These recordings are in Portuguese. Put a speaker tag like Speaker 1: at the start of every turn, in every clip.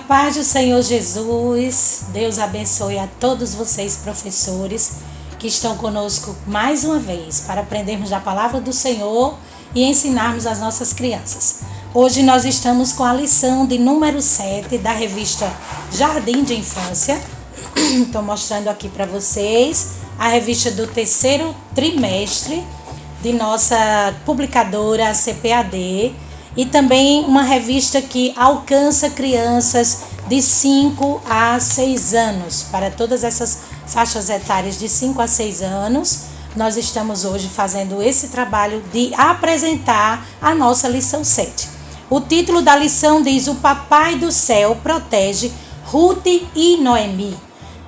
Speaker 1: paz do Senhor Jesus, Deus abençoe a todos vocês, professores, que estão conosco mais uma vez para aprendermos da palavra do Senhor e ensinarmos as nossas crianças. Hoje nós estamos com a lição de número 7 da revista Jardim de Infância. Estou mostrando aqui para vocês a revista do terceiro trimestre de nossa publicadora CPAD. E também uma revista que alcança crianças de 5 a 6 anos. Para todas essas faixas etárias de 5 a 6 anos, nós estamos hoje fazendo esse trabalho de apresentar a nossa lição 7. O título da lição diz: O Papai do Céu protege Ruth e Noemi.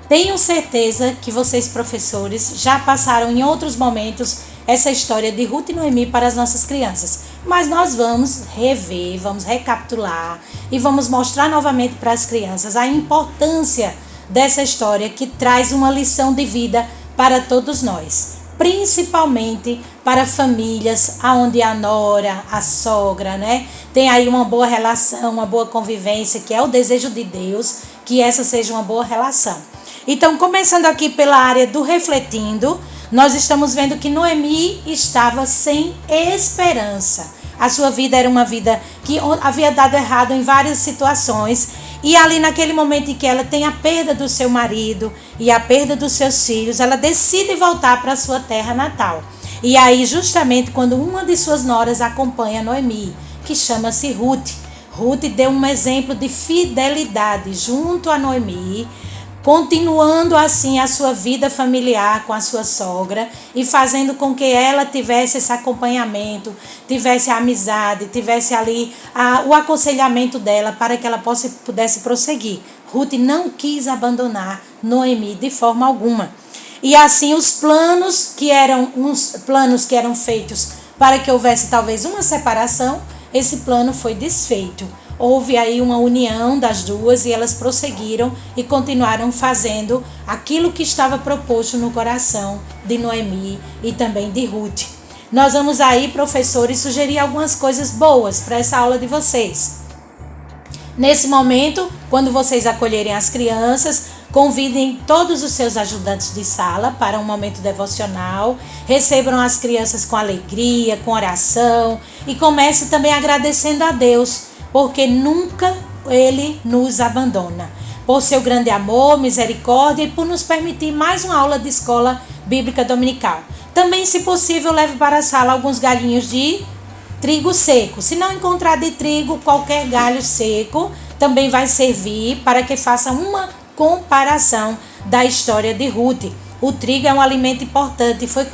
Speaker 1: Tenho certeza que vocês, professores, já passaram em outros momentos essa história de Ruth e Noemi para as nossas crianças. Mas nós vamos rever, vamos recapitular e vamos mostrar novamente para as crianças a importância dessa história que traz uma lição de vida para todos nós. Principalmente para famílias onde a nora, a sogra, tem aí uma boa relação, uma boa convivência, que é o desejo de Deus, que essa seja uma boa relação. Então, começando aqui pela área do refletindo, nós estamos vendo que Noemi estava sem esperança. A sua vida era uma vida que havia dado errado em várias situações. E ali naquele momento em que ela tem a perda do seu marido e a perda dos seus filhos, ela decide voltar para a sua terra natal. E aí justamente quando uma de suas noras acompanha Noemi, que chama-se Ruth. Ruth deu um exemplo de fidelidade junto a Noemi, continuando assim a sua vida familiar com a sua sogra e fazendo com que ela tivesse esse acompanhamento, tivesse a amizade, tivesse ali o aconselhamento dela para que ela pudesse prosseguir. Ruth não quis abandonar Noemi de forma alguma. E assim os planos que eram feitos para que houvesse talvez uma separação, esse plano foi desfeito. Houve aí uma união das duas e elas prosseguiram e continuaram fazendo aquilo que estava proposto no coração de Noemi e também de Ruth. Nós vamos aí, professores, sugerir algumas coisas boas para essa aula de vocês. Nesse momento, quando vocês acolherem as crianças, convidem todos os seus ajudantes de sala para um momento devocional, recebam as crianças com alegria, com oração e comece também agradecendo a Deus, porque nunca Ele nos abandona. Por seu grande amor, misericórdia e por nos permitir mais uma aula de escola bíblica dominical. Também, se possível, leve para a sala alguns galhinhos de trigo seco. Se não encontrar de trigo, qualquer galho seco também vai servir para que faça uma comparação da história de Ruth. O trigo é um alimento importante e foi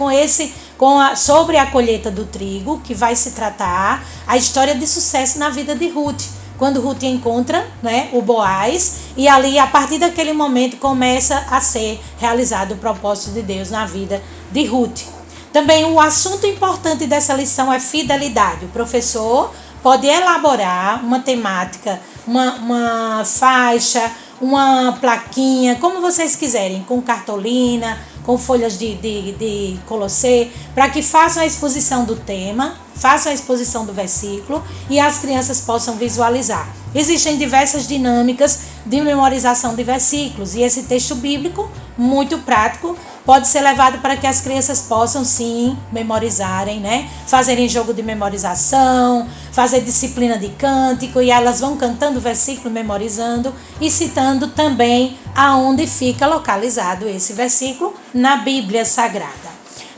Speaker 1: sobre a colheita do trigo que vai se tratar a história de sucesso na vida de Ruth. Quando Ruth encontra o Boaz e ali a partir daquele momento começa a ser realizado o propósito de Deus na vida de Ruth. Também um assunto importante dessa lição é fidelidade. O professor pode elaborar uma temática, uma faixa, uma plaquinha, como vocês quiserem, com cartolina, com folhas de colossê, para que façam a exposição do tema, façam a exposição do versículo e as crianças possam visualizar. Existem diversas dinâmicas de memorização de versículos e esse texto bíblico, muito prático, pode ser levado para que as crianças possam sim memorizarem, fazerem jogo de memorização, fazer disciplina de cântico e elas vão cantando o versículo, memorizando e citando também aonde fica localizado esse versículo na Bíblia Sagrada.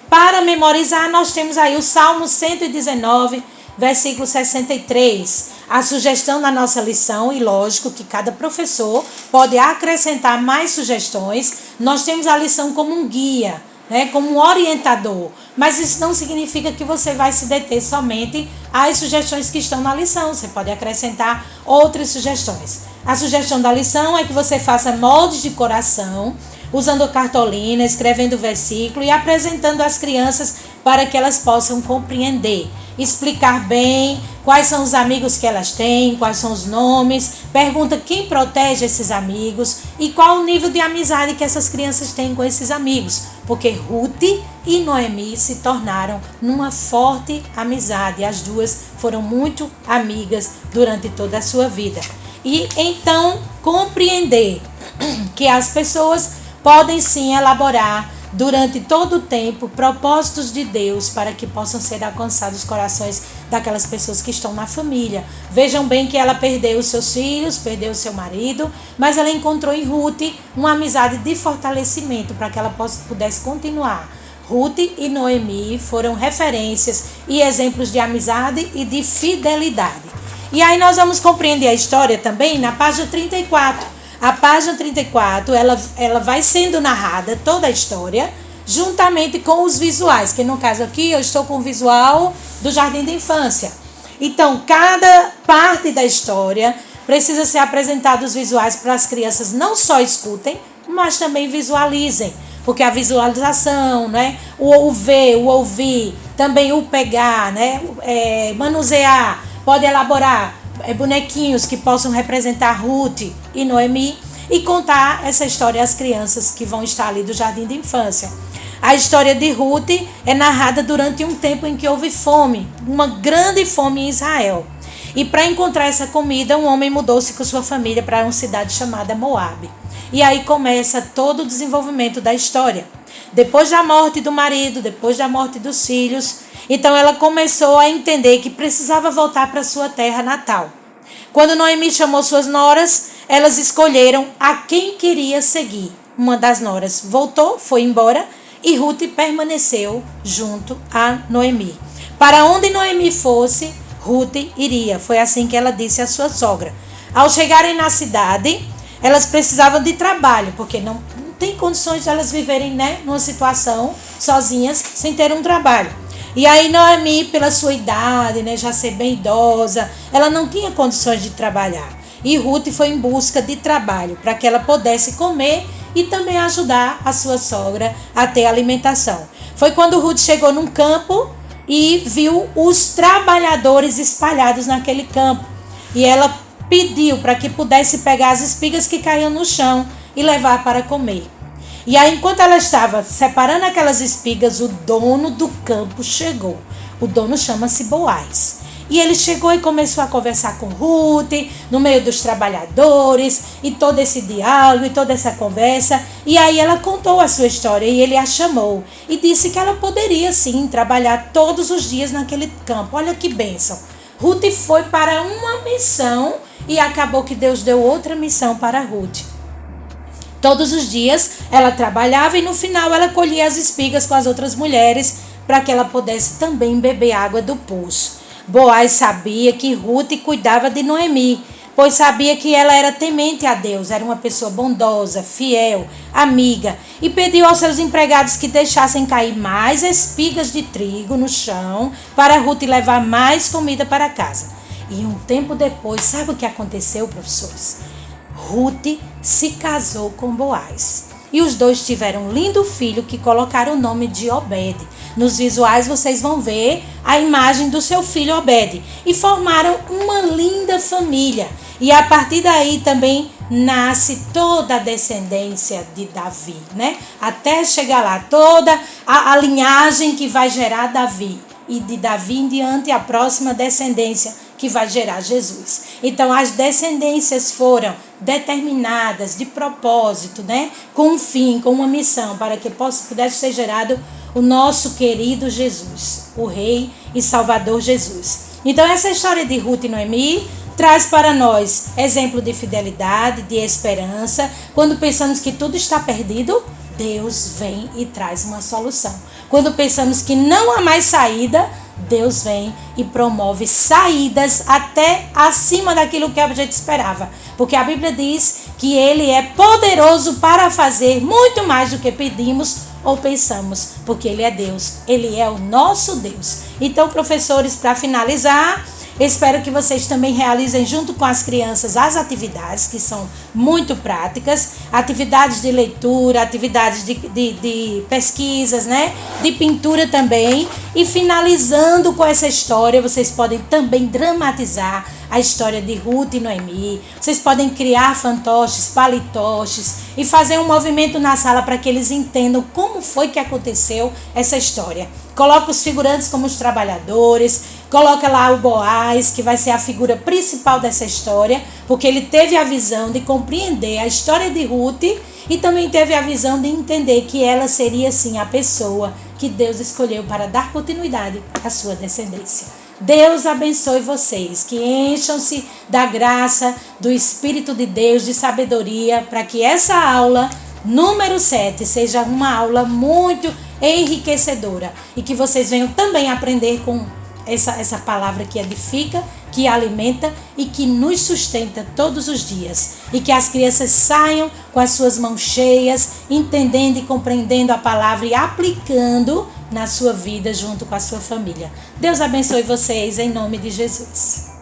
Speaker 1: Para memorizar, nós temos aí o Salmo 119, versículo 63. A sugestão da nossa lição, e lógico que cada professor pode acrescentar mais sugestões. Nós temos a lição como um guia, como um orientador. Mas isso não significa que você vai se deter somente às sugestões que estão na lição. Você pode acrescentar outras sugestões. A sugestão da lição é que você faça moldes de coração, usando cartolina, escrevendo o versículo e apresentando às crianças para que elas possam compreender. Explicar bem quais são os amigos que elas têm, quais são os nomes, pergunta quem protege esses amigos e qual o nível de amizade que essas crianças têm com esses amigos, porque Ruth e Noemi se tornaram numa forte amizade, as duas foram muito amigas durante toda a sua vida. e então compreender que as pessoas podem sim elaborar durante todo o tempo propósitos de Deus para que possam ser alcançados os corações daquelas pessoas que estão na família. Vejam bem que ela perdeu os seus filhos, perdeu o seu marido, mas ela encontrou em Ruth uma amizade de fortalecimento para que ela pudesse continuar. Ruth e Noemi foram referências e exemplos de amizade e de fidelidade. E aí nós vamos compreender a história também na página 34. A página 34, ela vai sendo narrada, toda a história, juntamente com os visuais, que no caso aqui eu estou com o visual do Jardim da Infância. Então, cada parte da história precisa ser apresentado os visuais para as crianças não só escutem, mas também visualizem. Porque a visualização, né, o ver, o ouvir, também o pegar, né, manusear, pode elaborar bonequinhos que possam representar Ruth e Noemi e contar essa história às crianças que vão estar ali do Jardim de Infância. A história de Ruth é narrada durante um tempo em que houve fome, uma grande fome em Israel. E para encontrar essa comida, um homem mudou-se com sua família para uma cidade chamada Moabe. E aí começa todo o desenvolvimento da história. Depois da morte do marido, depois da morte dos filhos, então ela começou a entender que precisava voltar para sua terra natal. Quando Noemi chamou suas noras, elas escolheram a quem queria seguir. Uma das noras voltou, foi embora, e Ruth permaneceu junto a Noemi. Para onde Noemi fosse, Ruth iria. Foi assim que ela disse à sua sogra. Ao chegarem na cidade, elas precisavam de trabalho, porque não tem condições de elas viverem, né, numa situação sozinhas, sem ter um trabalho. E aí Noemi, pela sua idade, né, já ser bem idosa, ela não tinha condições de trabalhar. E Ruth foi em busca de trabalho para que ela pudesse comer e também ajudar a sua sogra a ter alimentação. Foi quando Ruth chegou num campo e viu os trabalhadores espalhados naquele campo. E ela pediu para que pudesse pegar as espigas que caíam no chão e levar para comer. E aí, enquanto ela estava separando aquelas espigas, o dono do campo chegou. O dono chama-se Boaz. E ele chegou e começou a conversar com Ruth, no meio dos trabalhadores, e todo esse diálogo, e toda essa conversa. E aí ela contou a sua história, e ele a chamou. E disse que ela poderia, sim, trabalhar todos os dias naquele campo. Olha que bênção. Ruth foi para uma missão, e acabou que Deus deu outra missão para Ruth. Todos os dias ela trabalhava e no final ela colhia as espigas com as outras mulheres para que ela pudesse também beber água do poço. Boaz sabia que Ruth cuidava de Noemi, pois sabia que ela era temente a Deus, era uma pessoa bondosa, fiel, amiga, e pediu aos seus empregados que deixassem cair mais espigas de trigo no chão para Ruth levar mais comida para casa. E um tempo depois, sabe o que aconteceu, professores? Ruth se casou com Boaz. E os dois tiveram um lindo filho que colocaram o nome de Obed. Nos visuais vocês vão ver a imagem do seu filho Obed. E formaram uma linda família. E a partir daí também nasce toda a descendência de Davi, né? Até chegar lá, toda a linhagem que vai gerar Davi. E de Davi em diante a próxima descendência que vai gerar Jesus. Então as descendências foram determinadas de propósito, né? Com um fim, com uma missão, para que pudesse ser gerado o nosso querido Jesus, o Rei e Salvador Jesus. Então essa história de Ruth e Noemi traz para nós exemplo de fidelidade, de esperança. Quando pensamos que tudo está perdido, Deus vem e traz uma solução. Quando pensamos que não há mais saída, Deus vem e promove saídas até acima daquilo que a gente esperava. Porque a Bíblia diz que Ele é poderoso para fazer muito mais do que pedimos ou pensamos. Porque Ele é Deus, Ele é o nosso Deus. Então, professores, para finalizar, espero que vocês também realizem junto com as crianças as atividades que são muito práticas, atividades de leitura, atividades de pesquisas, né? De pintura também. E finalizando com essa história, vocês podem também dramatizar a história de Ruth e Noemi. Vocês podem criar fantoches, palitoches e fazer um movimento na sala para que eles entendam como foi que aconteceu essa história. Coloca os figurantes como os trabalhadores, Coloca lá o Boaz, que vai ser a figura principal dessa história, porque ele teve a visão de compreender a história de Ruth e também teve a visão de entender que ela seria, sim, a pessoa que Deus escolheu para dar continuidade à sua descendência. Deus abençoe vocês, que encham-se da graça, do Espírito de Deus, de sabedoria, para que essa aula número 7 seja uma aula muito enriquecedora e que vocês venham também aprender com essa palavra que edifica, que alimenta e que nos sustenta todos os dias. E que as crianças saiam com as suas mãos cheias, entendendo e compreendendo a palavra e aplicando na sua vida junto com a sua família. Deus abençoe vocês em nome de Jesus.